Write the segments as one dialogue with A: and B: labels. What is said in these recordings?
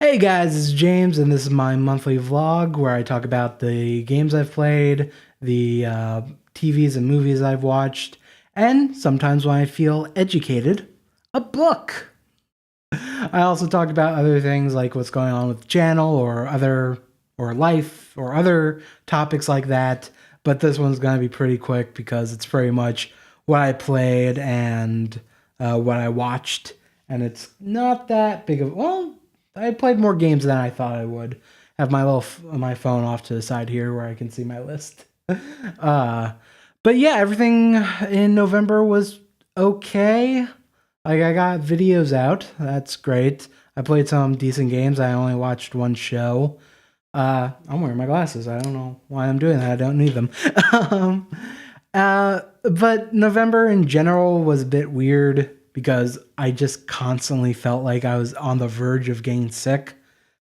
A: Hey guys, this is James, and this is my monthly vlog where I talk about the games I've played, the TVs and movies I've watched, and sometimes when I feel educated, a book. I also talk about other things like what's going on with the channel or life or other topics like that. But this one's going to be pretty quick because it's pretty much what I played and what I watched, and it's not that big of I played more games than I thought I would. Have my phone off to the side here where I can see my list. uh, but yeah, everything in November was okay. Like I got videos out. That's great. I played some decent games. I only watched one show. I'm wearing my glasses. I don't know why I'm doing that. I don't need them. um, but November in general was a bit weird because I just constantly felt like I was on the verge of getting sick.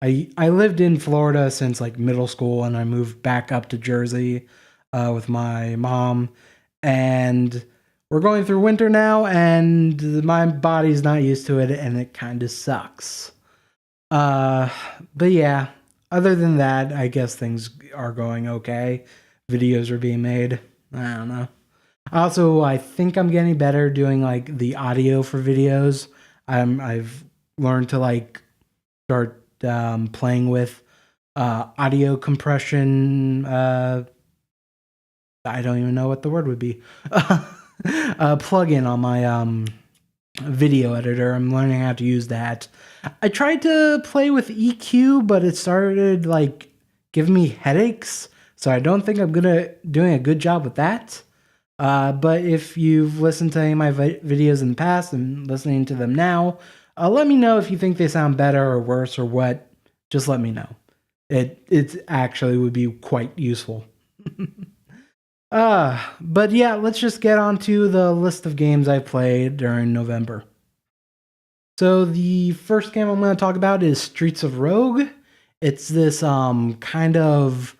A: I lived in Florida since like middle school, and I moved back up to Jersey with my mom, and we're going through winter now, and my body's not used to it, and it kind of sucks. Uh, but yeah, other than that, I guess things are going okay. Videos are being made. I don't know. Also, I think I'm getting better doing like the audio for videos. I've learned to like start playing with audio compression. I don't even know what the word would be. Plugin on my video editor. I'm learning how to use that. I tried to play with EQ, but it started like giving me headaches. So I don't think I'm gonna doing a good job with that. But if you've listened to any of my videos in the past and listening to them now, let me know if you think they sound better or worse or what. Just let me know. It actually would be quite useful. But yeah, let's just get on to the list of games I played during November. So the first game I'm going to talk about is Streets of Rogue. It's this kind of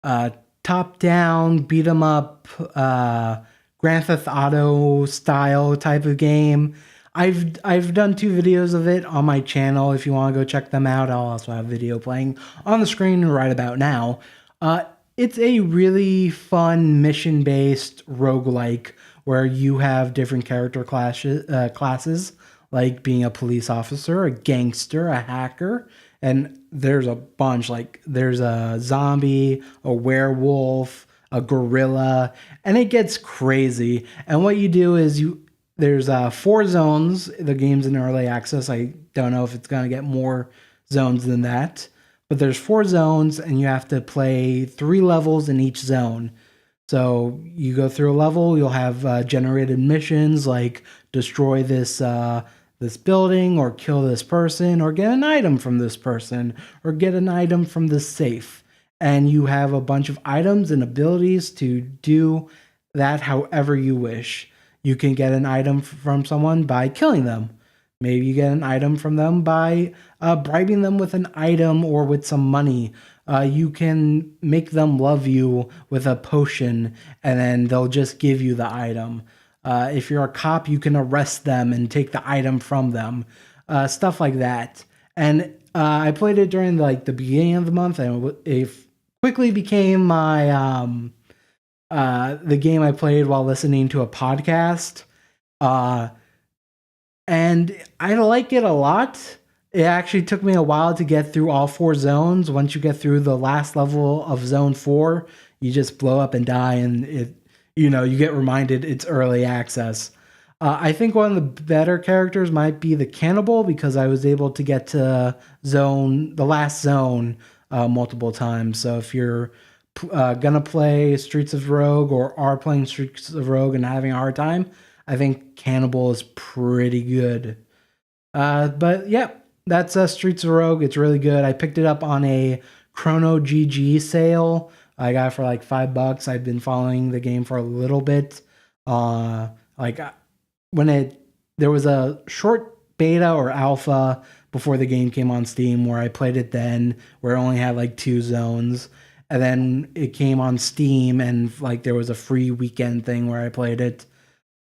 A: uh top down beat 'em up Grand Theft Auto style type of game. I've done two videos of it on my channel. If you want to go check them out, I'll also have a video playing on the screen right about now. Uh, it's a really fun mission based roguelike where you have different character classes like being a police officer, a gangster, a hacker, and there's a bunch. Like there's a zombie, a werewolf, a gorilla, and it gets crazy. And what you do is there's four zones. The game's in early access. I don't know if it's gonna get more zones than that, but there's four zones, and you have to play three levels in each zone. So you go through a level, you'll have generated missions like destroy this building, or kill this person, or get an item from this person, or get an item from this safe. And you have a bunch of items and abilities to do that however you wish. You can get an item from someone by killing them. Maybe you get an item from them by bribing them with an item or with some money. You can make them love you with a potion, and then they'll just give you the item. If you're a cop, you can arrest them and take the item from them. Stuff like that. And I played it during like the beginning of the month, and it quickly became my the game I played while listening to a podcast. Uh, and I like it a lot. It actually took me a while to get through all four zones. Once you get through the last level of zone 4, you just blow up and die, and you get reminded it's early access. I think one of the better characters might be the cannibal, because I was able to get to the last zone multiple times. So if you're gonna play Streets of Rogue, or are playing Streets of Rogue and having a hard time, I think Cannibal is pretty good. But yeah, that's Streets of Rogue. It's really good. I picked it up on a Chrono GG sale. I got it for like $5. I've been following the game for a little bit. Like when there was a short beta or alpha before the game came on Steam, where I played it then, where it only had like two zones. And then it came on Steam, and like there was a free weekend thing where I played it.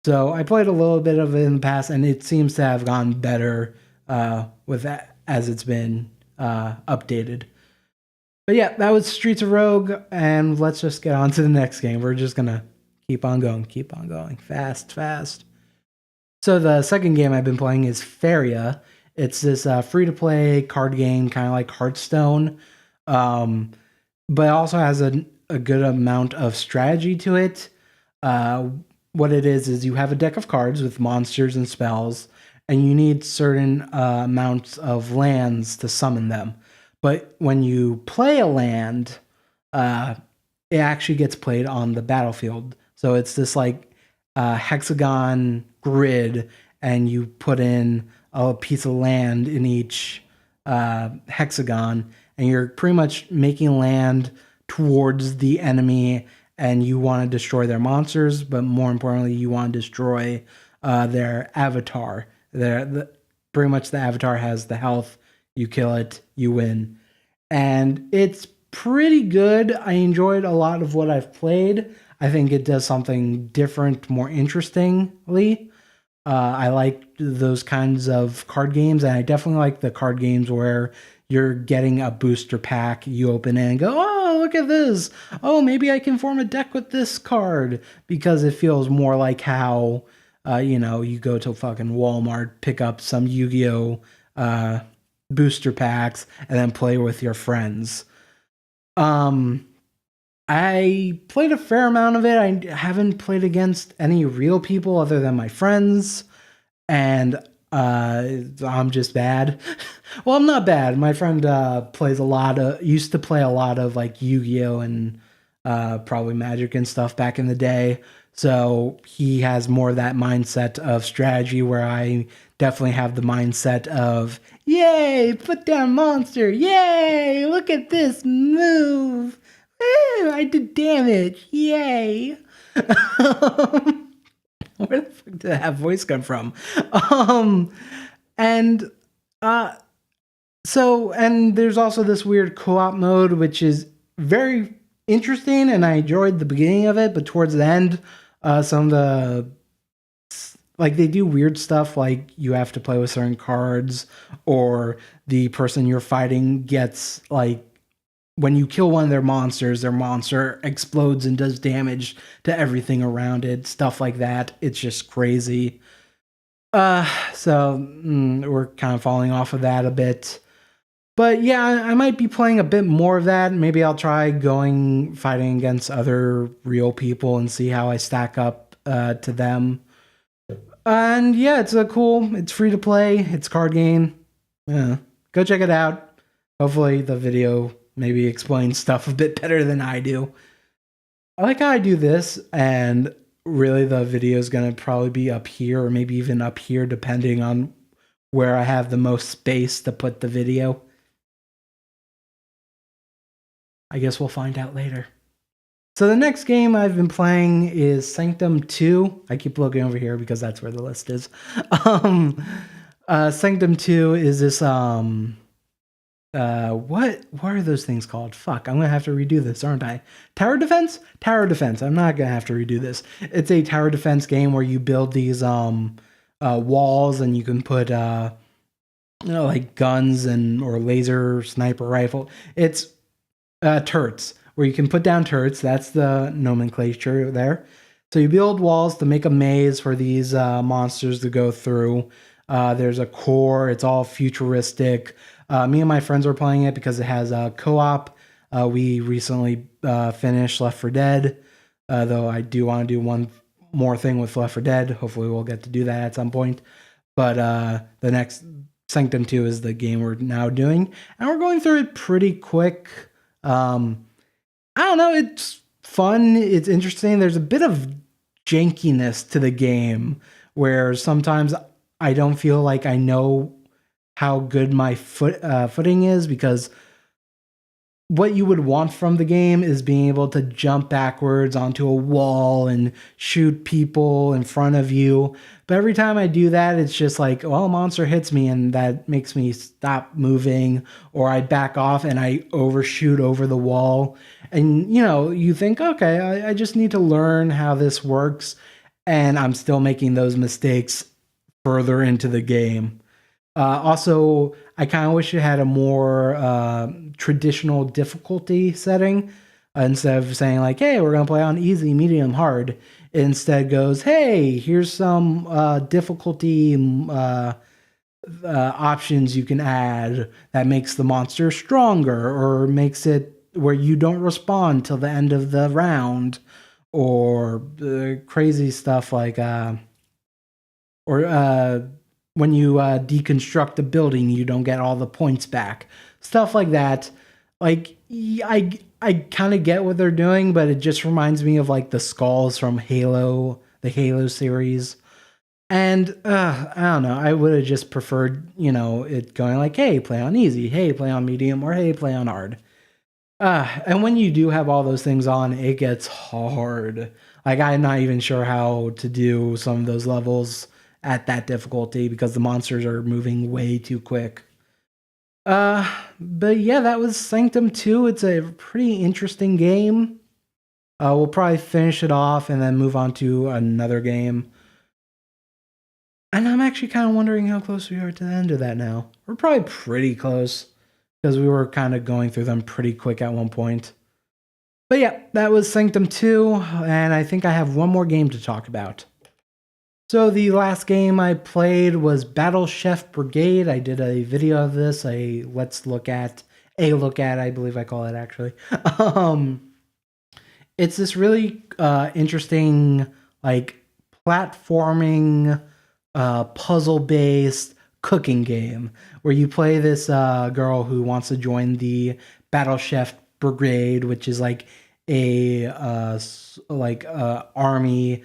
A: So I played a little bit of it in the past, and it seems to have gone better with that as it's been. updated. But yeah, that was Streets of Rogue, and let's just get on to the next game. We're just gonna keep on going, fast, fast. So the second game I've been playing is Feria. It's this free-to-play card game, kind of like Hearthstone, um, but it also has a good amount of strategy to it. What it is you have a deck of cards with monsters and spells, and you need certain amounts of lands to summon them. But when you play a land, uh, it actually gets played on the battlefield. So it's this like hexagon grid, and you put in a piece of land in each hexagon, and you're pretty much making land towards the enemy, and you want to destroy their monsters, but more importantly, you want to destroy their avatar. Pretty much the avatar has the health. You kill it, you win. And it's pretty good. I enjoyed a lot of what I've played. I think it does something different, more interestingly. I like those kinds of card games, and I definitely like the card games where you're getting a booster pack, you open it and go, oh, look at this. Oh, maybe I can form a deck with this card, because it feels more like how, you go to fucking Walmart, pick up some Yu-Gi-Oh! Booster packs, and then play with your friends. I played a fair amount of it. I haven't played against any real people other than my friends, and I'm just bad. Well, I'm not bad. My friend used to play a lot of like Yu-Gi-Oh! And probably Magic and stuff back in the day. So he has more of that mindset of strategy, where I definitely have the mindset of, yay, put down monster, yay, look at this move. I did damage. Yay. Where the fuck did that voice come from? Um, and and there's also this weird co-op mode, which is very interesting, and I enjoyed the beginning of it, but towards the end, some of the they do weird stuff, like you have to play with certain cards, or the person you're fighting gets like, when you kill one of their monster explodes and does damage to everything around it, stuff like that. It's just crazy. We're kind of falling off of that a bit. But yeah, I might be playing a bit more of that. Maybe I'll try fighting against other real people and see how I stack up to them. And yeah, it's free to play. It's a card game. Yeah, go check it out. Hopefully the video maybe explains stuff a bit better than I do. I like how I do this, and really the video is going to probably be up here, or maybe even up here, depending on where I have the most space to put the video. I guess we'll find out later. So the next game I've been playing is Sanctum 2. I keep looking over here because that's where the list is. Sanctum 2 is this what are those things called? Fuck, I'm gonna have to redo this, aren't I? Tower defense. I'm not gonna have to redo this. It's a tower defense game where you build these walls, and you can put like guns or laser sniper rifle. It's turrets, where you can put down turrets. That's the nomenclature there. So you build walls to make a maze for these monsters to go through. There's a core. It's all futuristic. Me and my friends are playing it because it has a co-op. We recently finished Left 4 Dead, though I do want to do one more thing with Left 4 Dead. Hopefully we'll get to do that at some point. But the next Sanctum 2 is the game we're now doing, and we're going through it pretty quick. I don't know, it's fun, it's interesting. There's a bit of jankiness to the game, where sometimes I don't feel like I know how good my footing is, because what you would want from the game is being able to jump backwards onto a wall and shoot people in front of you. But every time I do that, it's just like, well, a monster hits me, and that makes me stop moving, or I back off and I overshoot over the wall. And, you think, okay, I just need to learn how this works. And I'm still making those mistakes further into the game. Also, I kind of wish it had a more traditional difficulty setting. Instead of saying like, "Hey, we're gonna play on easy, medium, hard," it instead goes, "Hey, here's some difficulty options you can add that makes the monster stronger, or makes it where you don't respond till the end of the round, or crazy stuff like or when you deconstruct a building, you don't get all the points back. Stuff like that. Like I kind of get what they're doing, but it just reminds me of like the skulls from Halo, the Halo series. And I don't know. I would have just preferred, it going like, "Hey, play on easy. Hey, play on medium," or "Hey, play on hard." And when you do have all those things on, it gets hard. Like I'm not even sure how to do some of those levels at that difficulty because the monsters are moving way too quick. But yeah, that was Sanctum 2. It's a pretty interesting game. We'll probably finish it off and then move on to another game. And I'm actually kind of wondering how close we are to the end of that now. We're probably pretty close because we were kind of going through them pretty quick at one point. But yeah, that was Sanctum 2, and I think I have one more game to talk about. So the last game I played was Battle Chef Brigade. I did a video of this, a look at, I believe I call it actually. um, it's this really interesting, like, platforming, puzzle based cooking game where you play this girl who wants to join the Battle Chef Brigade, which is like a army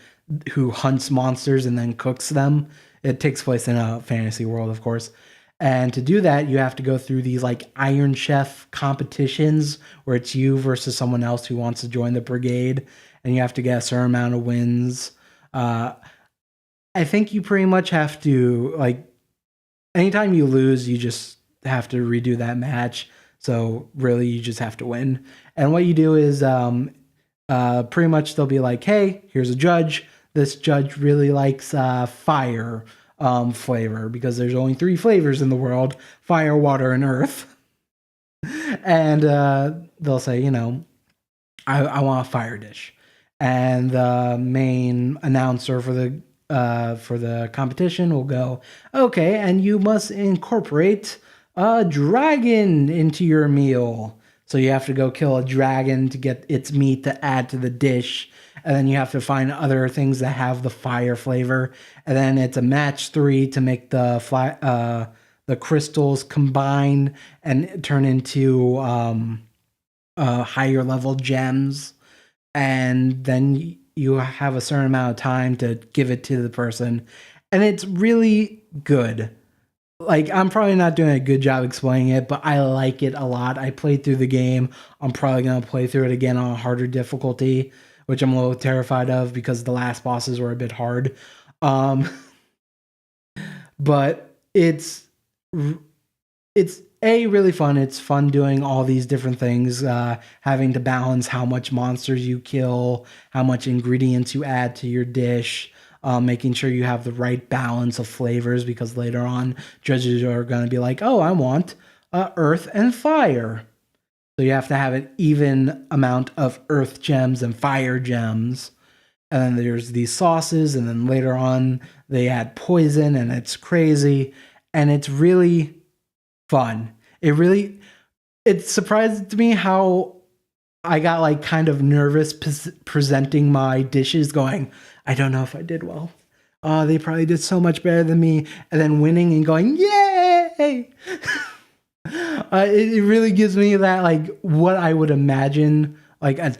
A: who hunts monsters and then cooks them. It takes place in a fantasy world, of course. And to do that, you have to go through these like Iron Chef competitions where it's you versus someone else who wants to join the brigade, and you have to get a certain amount of wins. I think you pretty much have to, like, anytime you lose, you just have to redo that match. So really, you just have to win. And what you do is pretty much they'll be like, "Hey, here's a judge. This judge really likes fire flavor because there's only 3 flavors in the world: fire, water, and earth." And they'll say, I want a fire dish. And the main announcer for the competition will go, "Okay, and you must incorporate a dragon into your meal." So you have to go kill a dragon to get its meat to add to the dish, and then you have to find other things that have the fire flavor, and then it's a match 3 to make the crystals combine and turn into higher level gems, and then you have a certain amount of time to give it to the person, and it's really good. Like, I'm probably not doing a good job explaining it, but I like it a lot. I played through the game. I'm probably going to play through it again on a harder difficulty, which I'm a little terrified of because the last bosses were a bit hard. But it's really fun. It's fun doing all these different things, having to balance how much monsters you kill, how much ingredients you add to your dish, making sure you have the right balance of flavors, because later on judges are going to be like, "Oh, I want earth and fire." So you have to have an even amount of earth gems and fire gems. And then there's these sauces, and then later on they add poison, and it's crazy. And it's really fun. It surprised me how I got like kind of nervous presenting my dishes, going, "I don't know if I did well. Oh, they probably did so much better than me." And then winning and going, "Yay!" It really gives me that, like, what I would imagine, like a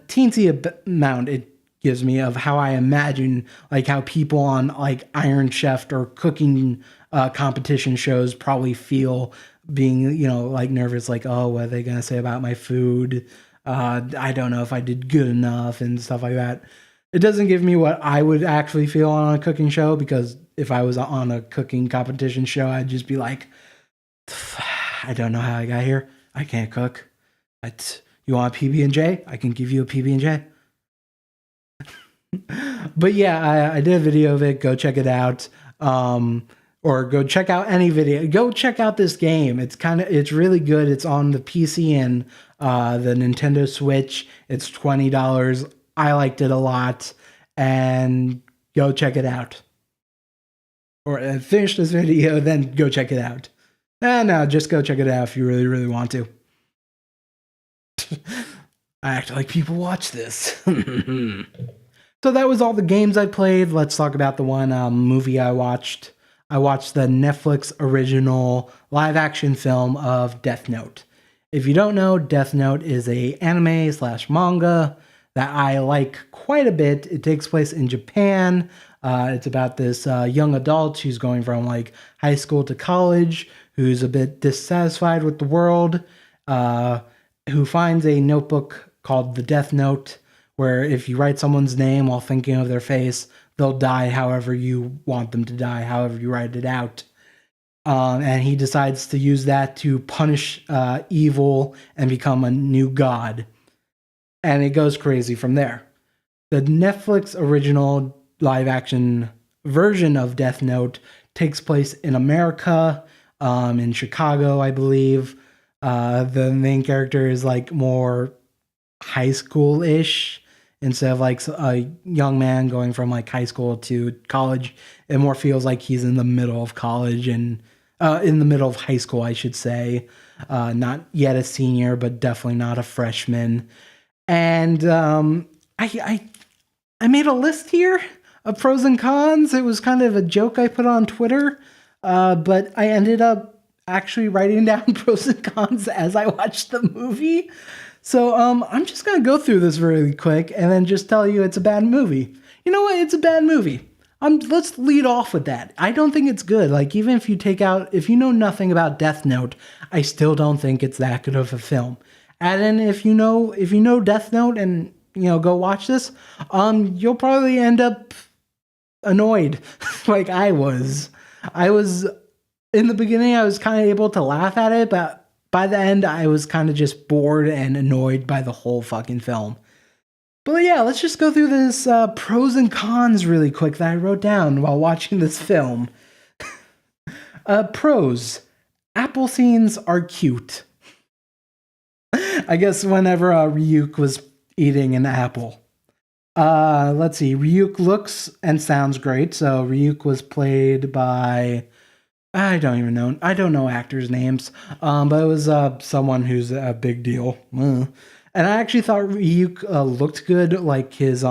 A: teensy amount it gives me of how I imagine, like, how people on like Iron Chef or cooking competition shows probably feel, being, like, nervous, like, "Oh, what are they gonna say about my food? I don't know if I did good enough," and stuff like that. It doesn't give me what I would actually feel on a cooking show, because if I was on a cooking competition show, I'd just be like, "I don't know how I got here. I can't cook. But you want a PB&J? I can give you a PB&J." But yeah, I did a video of it. Go check it out. or go check out any video. Go check out this game. It's really good. It's on the PC and the Nintendo Switch. It's $20. I liked it a lot, and go check it out. Or finish this video, then go check it out. No, just go check it out if you really, really want to. I act like people watch this. So that was all the games I played. Let's talk about the one movie I watched. I watched the Netflix original live-action film of Death Note. If you don't know, Death Note is a anime/manga that I like quite a bit. It takes place in Japan. It's about this young adult who's going from like high school to college, who's a bit dissatisfied with the world, who finds a notebook called the Death Note, where if you write someone's name while thinking of their face, they'll die however you want them to die, however you write it out. And he decides to use that to punish evil and become a new god. And it goes crazy from there. The Netflix original live-action version of Death Note takes place in America, in Chicago, I believe. The main character is like more high school-ish. Instead of like a young man going from like high school to college, it more feels like he's in the middle of college and in the middle of high school, I should say. Not yet a senior, but definitely not a freshman. And I made a list here of pros and cons. It was kind of a joke I put on Twitter, but I ended up actually writing down pros and cons as I watched the movie. So I'm just going to go through this really quick and then just tell you it's a bad movie. You know what? It's a bad movie. Let's lead off with that. I don't think it's good. Like, even if you know nothing about Death Note, I still don't think it's that good of a film. And then if you know Death Note and, go watch this, you'll probably end up annoyed like I was. In the beginning, I was kind of able to laugh at it, but by the end, I was kind of just bored and annoyed by the whole fucking film. But yeah, let's just go through this pros and cons really quick that I wrote down while watching this film. Pros. Apple scenes are cute. I guess whenever Ryuk was eating an apple. Let's see. Ryuk looks and sounds great. So Ryuk was played by... I don't even know. I don't know actors' names, but it was someone who's a big deal. And I actually thought Ryuk looked good. Like his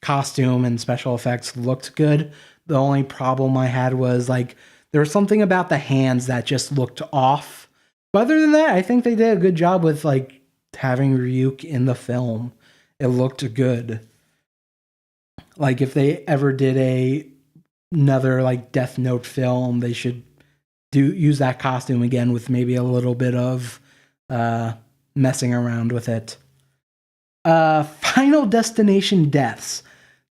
A: costume and special effects looked good. The only problem I had was like there was something about the hands that just looked off. But other than that, I think they did a good job with like having Ryuk in the film. It looked good. Like if they ever did another like Death Note film, they should use that costume again with maybe a little bit of messing around with it. Final destination deaths.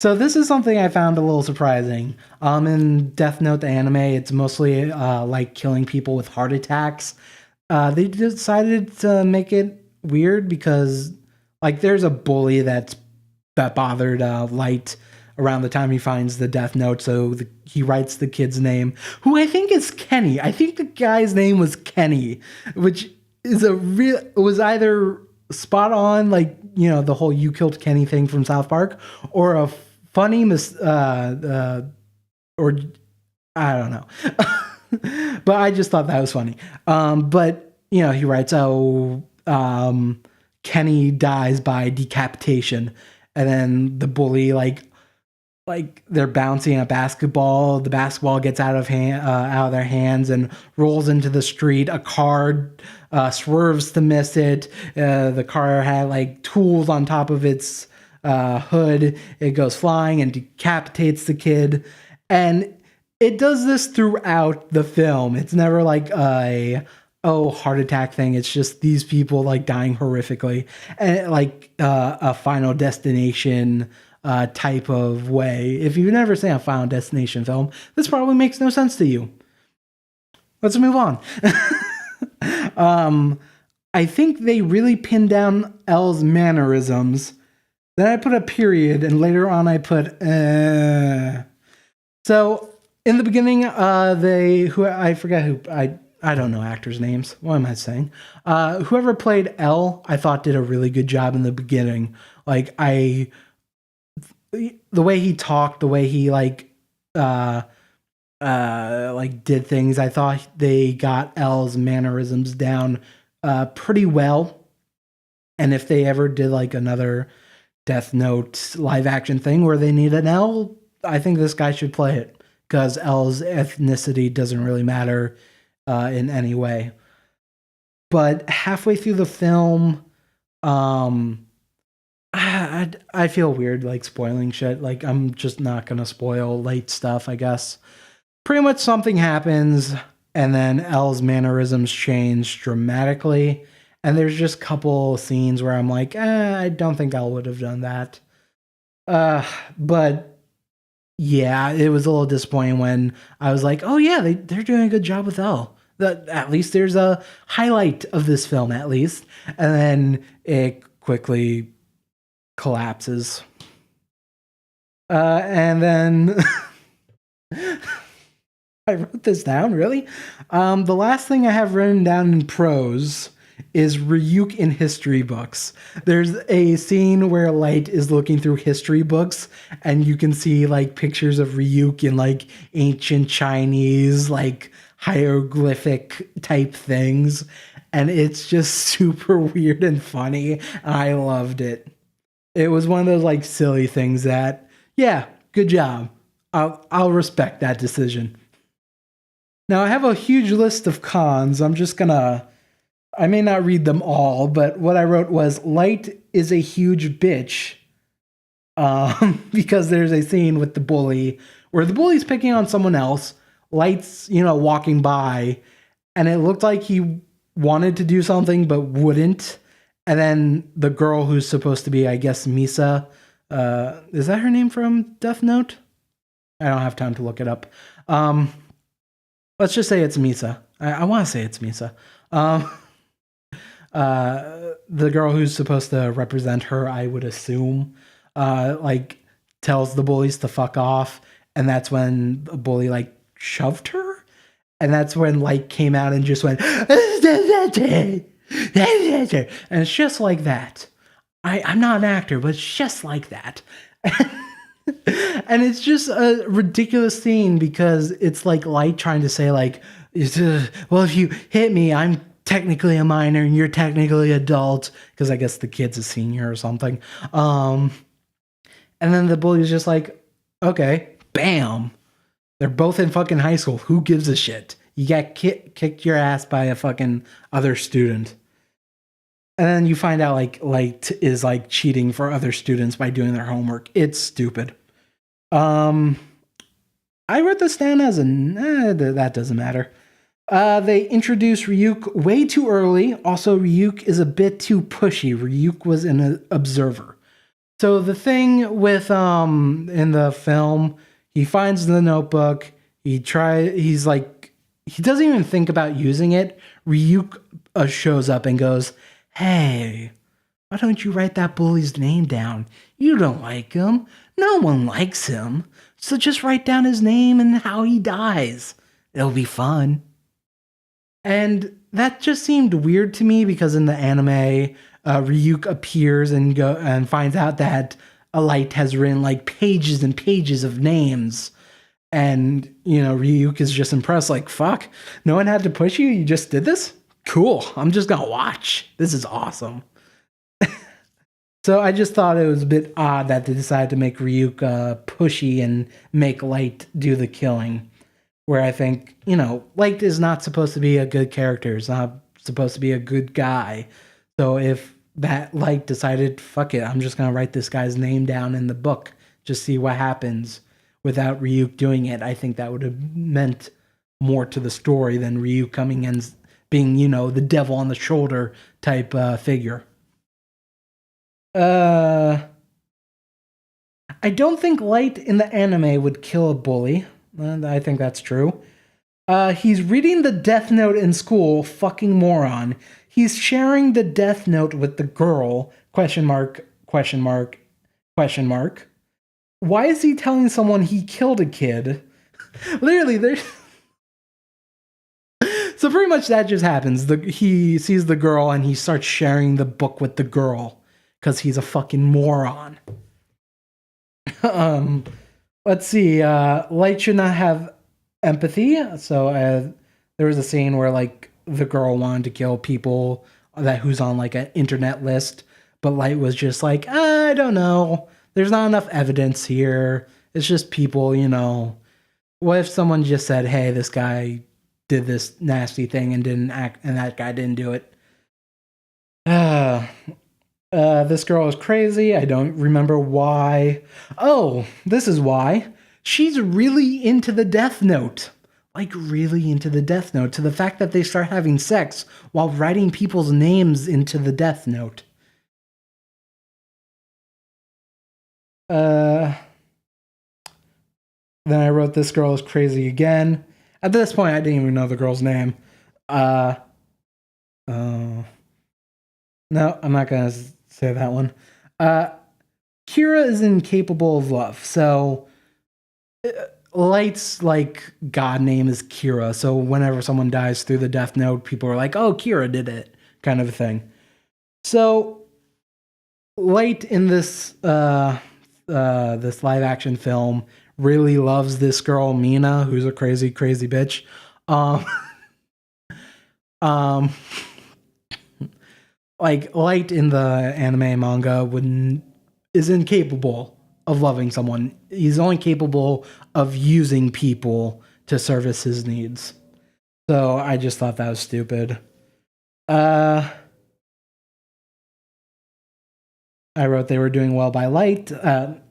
A: So this is something I found a little surprising. In Death Note the anime, it's mostly like killing people with heart attacks. They decided to make it weird because like there's a bully that bothered Light around the time he finds the Death Note, so he writes the kid's name, who I think is Kenny. I think the guy's name was Kenny, which is was either spot on, like, the whole "you killed Kenny" thing from South Park, or a funny or I don't know. But I just thought that was funny. But he writes, Kenny dies by decapitation, and then the bully like they're bouncing a basketball. The basketball gets out of their hands and rolls into the street. A car swerves to miss it. The car had like tools on top of its hood. It goes flying and decapitates the kid. And it does this throughout the film. It's never like a heart attack thing. It's just these people like dying horrifically, and like a Final Destination type of way. If you've never seen a Final Destination film, this probably makes no sense to you. Let's move on. I think they really pinned down L's mannerisms. Then I put a period, and later on I put So in the beginning, they who I forget who I don't know actors' names. What am I saying? Whoever played L, I thought did a really good job in the beginning. Like the way he talked, the way he like did things, I thought they got L's mannerisms down pretty well. And if they ever did like another Death Note live action thing where they need an L, I think this guy should play it because L's ethnicity doesn't really matter in any way. But halfway through the film, I feel weird like spoiling shit. Like I'm just not gonna spoil late stuff, I guess. Pretty much something happens, and then L's mannerisms change dramatically. And there's just a couple scenes where I'm like, I don't think L would have done that. But yeah, it was a little disappointing when I was like, oh yeah, they're doing a good job with L. At least there's a highlight of this film, at least. And then it quickly collapses. And then I wrote this down, really. The last thing I have written down in prose is Ryuk in history books. There's a scene where Light is looking through history books and you can see like pictures of Ryuk in like ancient Chinese, like hieroglyphic type things. And it's just super weird and funny. I loved it. It was one of those like silly things that, yeah, good job. I'll respect that decision. Now I have a huge list of cons. I may not read them all, but what I wrote was Light is a huge bitch. Because there's a scene with the bully where the bully's picking on someone else. Light's, walking by, and it looked like he wanted to do something but wouldn't. And then the girl who's supposed to be, I guess, Misa, is that her name from Death Note? I don't have time to look it up. Let's just say it's Misa. I want to say it's Misa. The girl who's supposed to represent her, I would assume, tells the bullies to fuck off, and that's when the bully shoved her, and that's when Light came out and just went, and it's just like that. I'm not an actor, but it's just like that. And it's just a ridiculous scene because it's like Light trying to say well, if you hit me, I'm technically a minor and you're technically adult, because I guess the kid's a senior or something. And then the bully's just like, okay, bam. They're both in fucking high school. Who gives a shit? You got kicked your ass by a fucking other student. And then you find out Light is cheating for other students by doing their homework. It's stupid. I wrote this down as that doesn't matter. They introduced Ryuk way too early. Also, Ryuk is a bit too pushy. Ryuk was an observer. So the thing with in the film, he finds the notebook. He doesn't even think about using it. Ryuk shows up and goes, "Hey, why don't you write that bully's name down? You don't like him. No one likes him. So just write down his name and how he dies. It'll be fun." And that just seemed weird to me because in the anime, Ryuk appears and finds out that a Light has written pages and pages of names. And, Ryuk is just impressed, fuck, no one had to push you? You just did this? Cool, I'm just gonna watch. This is awesome. So I just thought it was a bit odd that they decided to make Ryuk pushy and make Light do the killing. Where I think, Light is not supposed to be a good character. It's not supposed to be a good guy. So if that Light decided, fuck it, I'm just going to write this guy's name down in the book, just see what happens without Ryuk doing it, I think that would have meant more to the story than Ryuk coming and being, the devil on the shoulder type figure. I don't think Light in the anime would kill a bully. I think that's true. He's reading the Death Note in school, fucking moron. He's sharing the Death Note with the girl, question mark, question mark, question mark. Why is he telling someone he killed a kid? Literally, there's so pretty much that just happens. He sees the girl and he starts sharing the book with the girl because he's a fucking moron. um, let's see. Light should not have empathy. So there was a scene where like the girl wanted to kill people who's on like an internet list, but Light was just like, I don't know. There's not enough evidence here. It's just people, you know. What if someone just said, "Hey, this guy did this nasty thing and didn't act, and that guy didn't do it"? This girl is crazy. I don't remember why. Oh, this is why. She's really into the Death Note. Like, really into the Death Note, to the fact that they start having sex while writing people's names into the Death Note. Then I wrote this girl is crazy again. At this point, I didn't even know the girl's name. No, I'm not gonna say that one. Kira is incapable of love. So Light's like god name is Kira. So whenever someone dies through the Death Note, people are like, "Oh, Kira did it," kind of a thing. So Light in this this live action film really loves this girl Mina, who's a crazy bitch. Um, like Light in the anime manga is incapable of loving someone. He's only capable of using people to service his needs. So I just thought that was stupid. I wrote they were doing well by Light.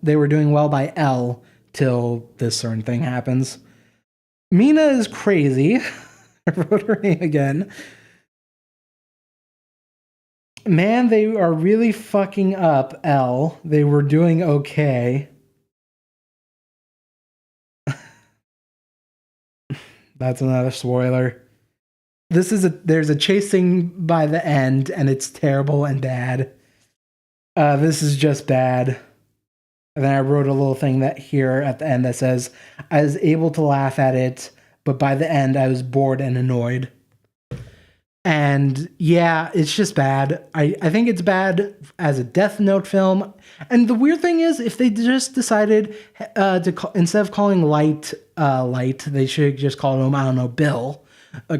A: They were doing well by L till this certain thing happens. Mina is crazy. I wrote her name again. Man, they are really fucking up, L. They were doing okay. That's another spoiler. There's a chasing by the end, and it's terrible and bad. This is just bad. And then I wrote a little thing that here at the end that says, I was able to laugh at it, but by the end I was bored and annoyed. And yeah, it's just bad. I think it's bad as a Death Note film. And the weird thing is, if they just decided instead of calling Light, they should just call him, I don't know, Bill.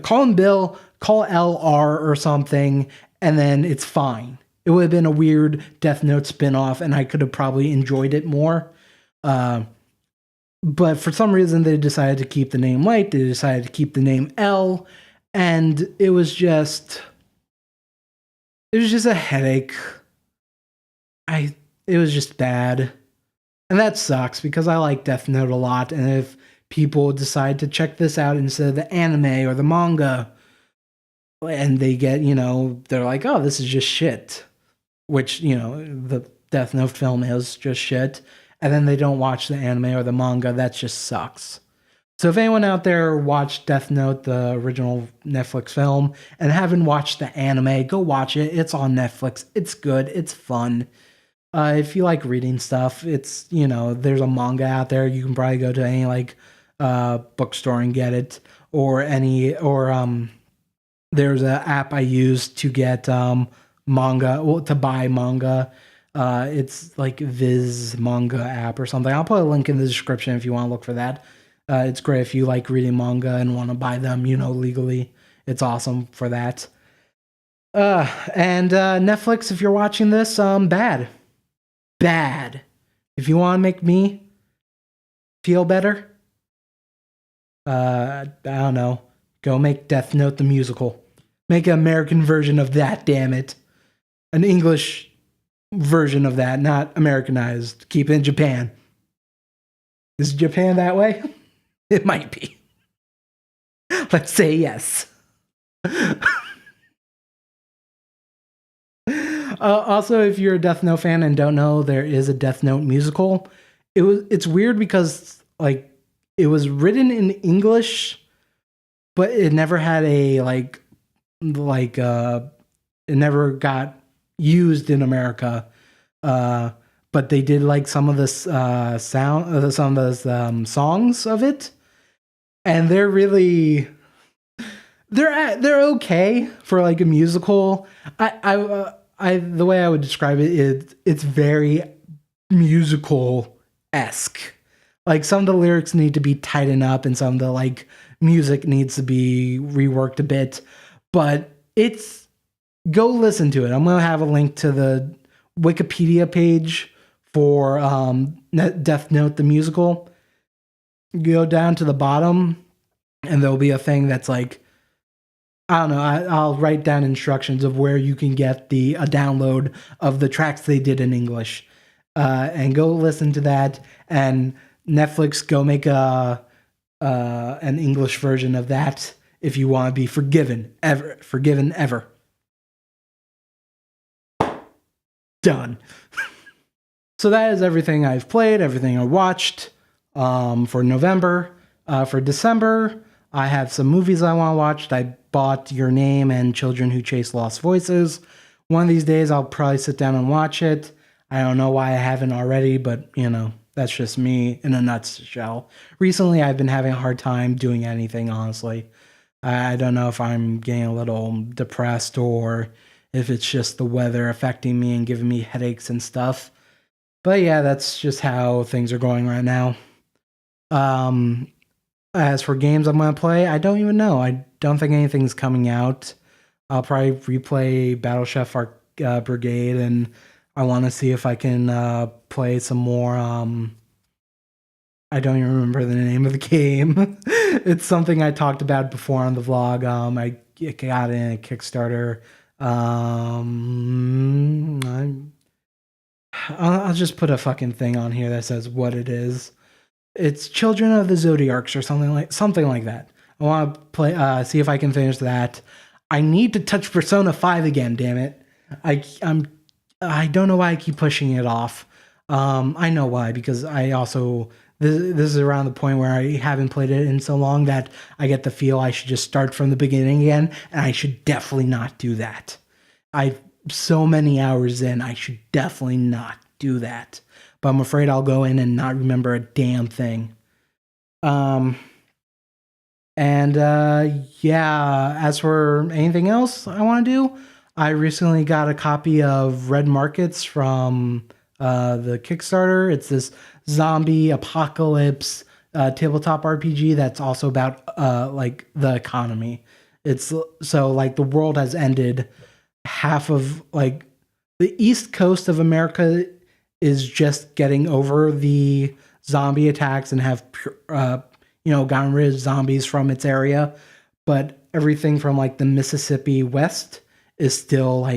A: Call him Bill, call LR or something, and then it's fine. It would have been a weird Death Note spinoff, and I could have probably enjoyed it more. But for some reason, they decided to keep the name Light. They decided to keep the name L. And it was just a headache. It was just bad. And that sucks because I like Death Note a lot. And if people decide to check this out instead of the anime or the manga, and they get, they're like, oh, this is just shit. Which, the Death Note film is just shit. And then they don't watch the anime or the manga, that just sucks. So if anyone out there watched Death Note, the original Netflix film, and haven't watched the anime, go watch it. It's on Netflix. It's good. It's fun. If you like reading stuff, it's, there's a manga out there. You can probably go to any bookstore and get it, or there's an app I use to get manga, to buy manga. It's like Viz Manga app or something. I'll put a link in the description if you want to look for that. It's great if you like reading manga and want to buy them, legally. It's awesome for that. And Netflix, if you're watching this, bad. Bad. If you want to make me feel better, I don't know. Go make Death Note the musical. Make an American version of that, damn it. An English version of that, not Americanized. Keep it in Japan. Is Japan that way? It might be. Let's say yes. Also, if you're a Death Note fan and don't know, there is a Death Note musical. It's weird because it was written in English, but it never had a it never got used in America. But they did some of the songs of it. and they're okay for like a musical. The way I would describe it is it's very musical-esque. Like some of the lyrics need to be tightened up and some of the like music needs to be reworked a bit, but it's go listen to it. I'm going to have a link to the Wikipedia page for Death Note the musical. Go down to the bottom and there'll be a thing that's like, I don't know, I'll write down instructions of where you can get a download of the tracks they did in English. And go listen to that, and Netflix, go make an English version of that if you want to be forgiven ever. Done. So that is everything I've played, everything I watched for November. For December, I have some movies I want to watch. I bought Your Name and Children Who Chase Lost Voices. One of these days, I'll probably sit down and watch it. I don't know why I haven't already, but, that's just me in a nutshell. Recently, I've been having a hard time doing anything, honestly. I don't know if I'm getting a little depressed or if it's just the weather affecting me and giving me headaches and stuff. But yeah, that's just how things are going right now. As for games I'm going to play, I don't even know. I don't think anything's coming out. I'll probably replay Battle Chef Brigade, and I want to see if I can play some more. I don't even remember the name of the game. It's something I talked about before on the vlog. I got in a Kickstarter. I'll just put a fucking thing on here that says what it is. It's Children of the Zodiacs or something like that. I want to play, see if I can finish that. I need to touch Persona 5 again. Damn it! I don't know why I keep pushing it off. I know why, because I also this is around the point where I haven't played it in so long that I get the feel I should just start from the beginning again, and I should definitely not do that. I've so many hours in, I should definitely not do that. But I'm afraid I'll go in and not remember a damn thing. Yeah, as for anything else I want to do, I recently got a copy of Red Markets from the Kickstarter. It's this zombie apocalypse tabletop RPG that's also about like the economy. It's so like the world has ended. Half of like the east coast of America is just getting over the zombie attacks and have gotten rid of zombies from its area, but everything from like the Mississippi West is still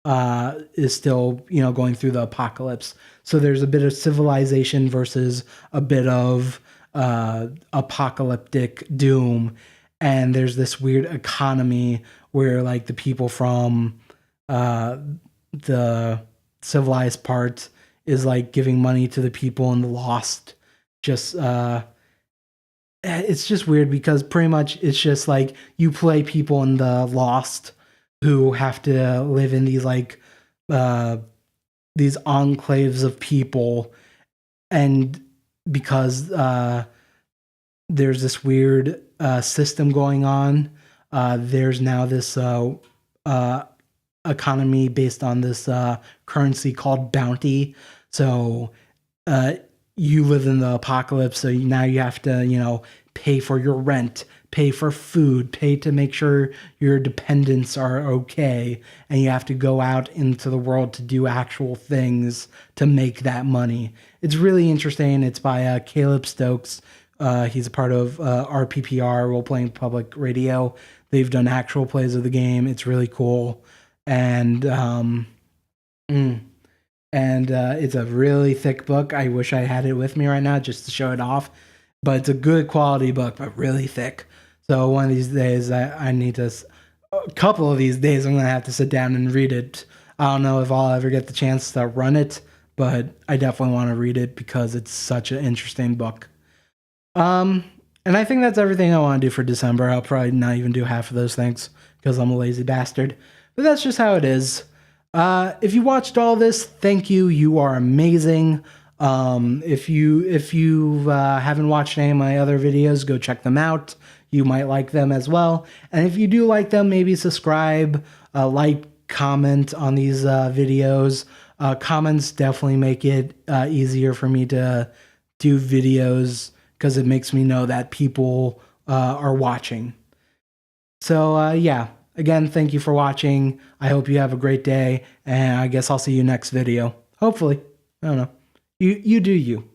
A: going through the apocalypse. So there's a bit of civilization versus a bit of apocalyptic doom, and there's this weird economy where like the people from the civilized part is like giving money to the people in the lost. Just it's just weird because pretty much it's just like you play people in the lost who have to live in these like these enclaves of people, and because there's this weird system going on, there's now this economy based on this currency called bounty. So you live in the apocalypse, so now you have to pay for your rent, pay for food, pay to make sure your dependents are okay, and you have to go out into the world to do actual things to make that money. It's really interesting. It's by Caleb Stokes. He's a part of RPPR, Role Playing Public Radio. They've done actual plays of the game. It's really cool. And it's a really thick book. I wish I had it with me right now just to show it off. But it's a good quality book, but really thick. So one of these days, I need to, a couple of these days, I'm going to have to sit down and read it. I don't know if I'll ever get the chance to run it, but I definitely want to read it because it's such an interesting book. And I think that's everything I want to do for December. I'll probably not even do half of those things because I'm a lazy bastard. But that's just how it is. If you watched all this, thank you. You are amazing. If you haven't watched any of my other videos, go check them out. You might like them as well. And if you do like them, maybe subscribe, like, comment on these videos. Comments definitely make it easier for me to do videos because it makes me know that people are watching. So yeah, again, thank you for watching. I hope you have a great day, and I guess I'll see you next video. Hopefully. I don't know. You do you.